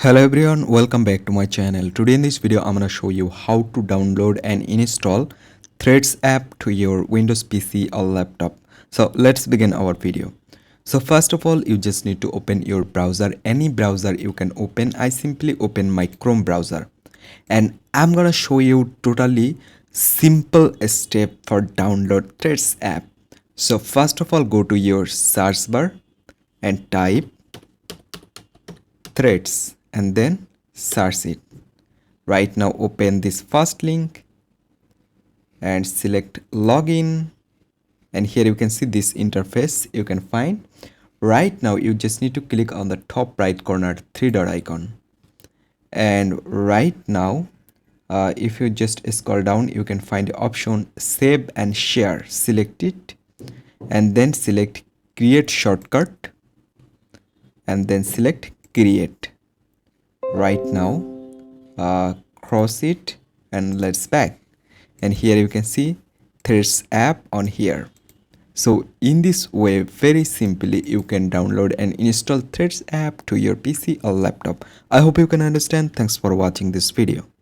Hello everyone, welcome back to my channel. Today in this video I'm gonna show you how to download and install Threads app to your Windows PC or laptop. So let's begin our video. So first of all, you just need to open your browser. Any browser you can open. I simply open my Chrome browser and I'm gonna show you totally simple step for download Threads app. So first of all, go to your search bar and type Threads and then search it. Right now open this first link and select login, and here you can see this interface you can find. Right now you just need to click on the top right corner three dot icon, and right now if you just scroll down you can find the option save and share. Select it and then select create shortcut and then select create. Right now cross it and let's back, and here you can see Threads app on here. So in this way, very simply you can download and install Threads app to your PC or laptop. I hope you can understand. Thanks for watching this video.